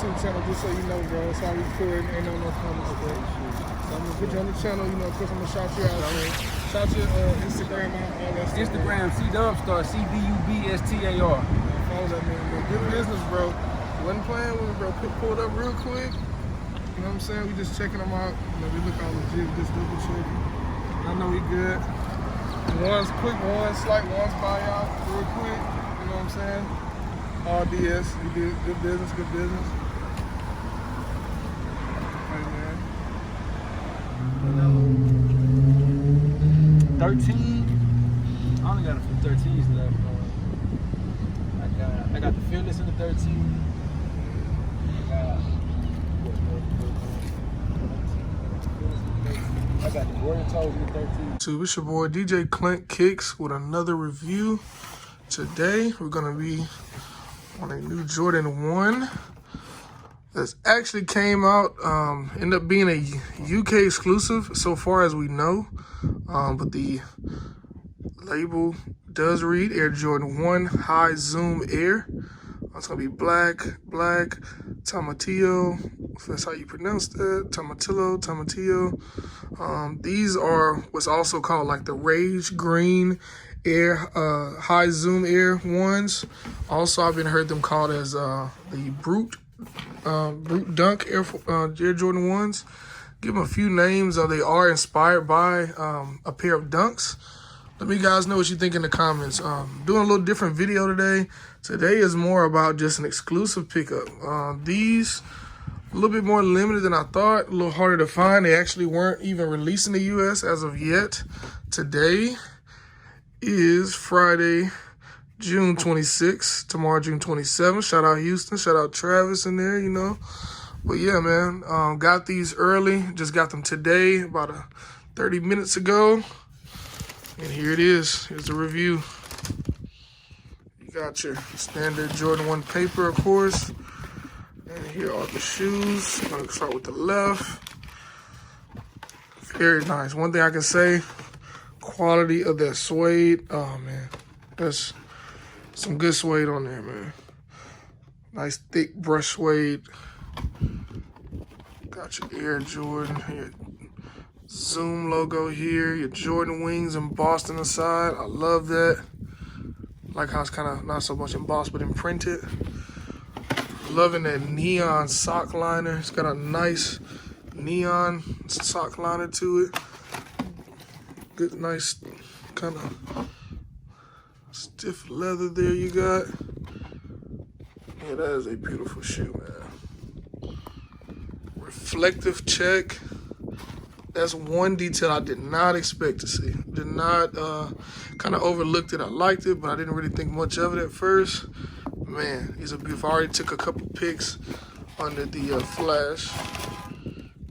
to the channel just so you know, bro. It's how we record, ain't no comments, bro. So I'm gonna put you on the channel, you know, of course I'm gonna shout you out, bro. Shout your Instagram out, all that stuff. Instagram, C-Dubstar, C-D-U-B-S-T-A-R. Follow that man, bro. Good business, bro. Wasn't playing with it, bro. Pulled up real quick. You know what I'm saying? We just checking them out. You know, we look all legit, just double check. I know he good. One's quick, one's slight, one's buyout, real quick. You know what I'm saying? All DS. He did good business, good business. Hey, man. 13. I only got a few 13s left. I got the Fearless in the 13. I got the Warrior Toes in the 13. So it's your boy DJ Clint Kicks with another review. Today we're gonna be on a new Jordan 1 that's actually came out, ended up being a UK exclusive so far as we know, but the label does read Air Jordan 1 High Zoom Air. It's gonna be black, Tomatillo, if that's how you pronounce that, Tomatillo. These are what's also called like the Rage Green Air, High Zoom Air ones. Also, I've been heard them called as the Brute Dunk Air Jordan 1s. Give them a few names. They are inspired by a pair of Dunks. Let me guys know what you think in the comments. Doing a little different video today. Today is more about just an exclusive pickup. These a little bit more limited than I thought, a little harder to find. They actually weren't even released in the US as of yet. Today is Friday, June 26th. Tomorrow, June 27th. Shout out Houston. Shout out Travis in there, you know. But yeah, man, got these early. Just got them today, about 30 minutes ago. And here it is. Here's the review. You got your standard Jordan 1 paper, of course. And here are the shoes. I'm gonna start with the left. Very nice. One thing I can say, quality of that suede. Oh man, that's some good suede on there, man. Nice thick brush suede. Got your Air Jordan, your Zoom logo here, your Jordan wings embossed on the side. I love that. Like how it's kind of not so much embossed, but imprinted. Loving that neon sock liner. It's got a nice neon sock liner to it. Good, nice kind of stiff leather there you got. Yeah, that is a beautiful shoe, man. Reflective check. That's one detail I did not expect to see. Did not, kind of overlooked it. I liked it, but I didn't really think much of it at first. Man, these are beautiful. I already took a couple pics under the flash.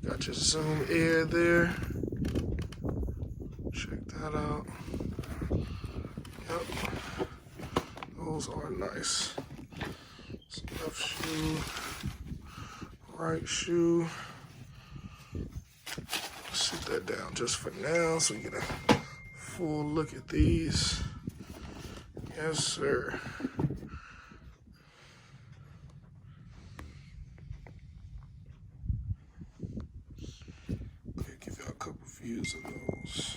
Got your Zoom Air there. Check that out. Yep. Those are nice. Left shoe, right shoe. Sit that down just for now so we get a full look at these. Yes, sir. Okay, give y'all a couple views of those.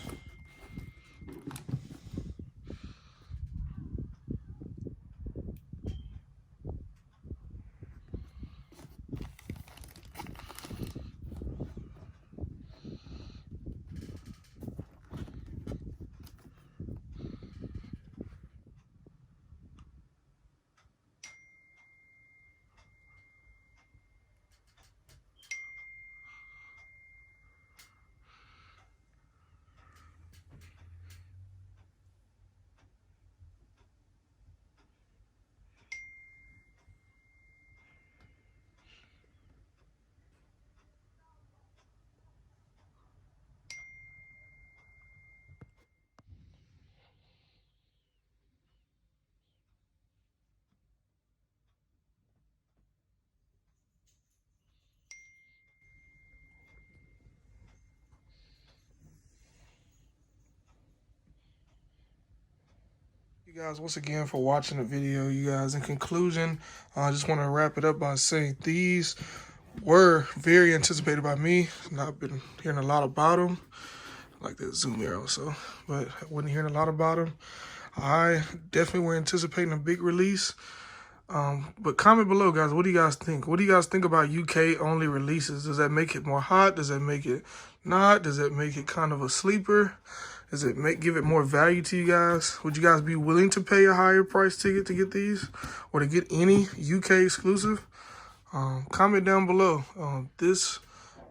Guys, once again for watching the video. You guys, in conclusion, I just want to wrap it up by saying these were very anticipated by me. Not been hearing a lot about them, like that zoom arrow, so, but I wasn't hearing a lot about them. I definitely were anticipating a big release. But comment below, guys, what do you guys think? What do you guys think about UK only releases? Does that make it more hot? Does that make it not? Does that make it kind of a sleeper? Does it give it more value to you guys? Would you guys be willing to pay a higher price ticket to get these or to get any UK exclusive? Comment down below. This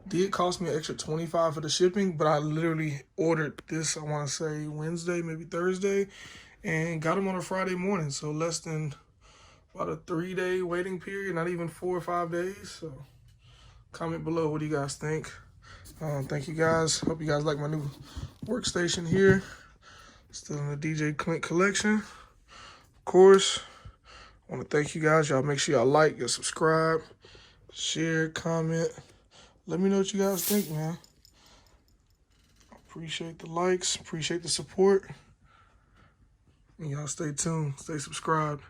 did cost me an extra $25 for the shipping, but I literally ordered this, I want to say Wednesday, maybe Thursday, and got them on a Friday morning. So less than about a 3-day waiting period, not even 4 or 5 days. So comment below, what do you guys think? Thank you guys. Hope you guys like my new workstation here. Still in the DJ Clint collection. Of course, I want to thank you guys. Y'all make sure y'all like, y'all subscribe, share, comment. Let me know what you guys think, man. Appreciate the likes, appreciate the support. And y'all stay tuned, stay subscribed.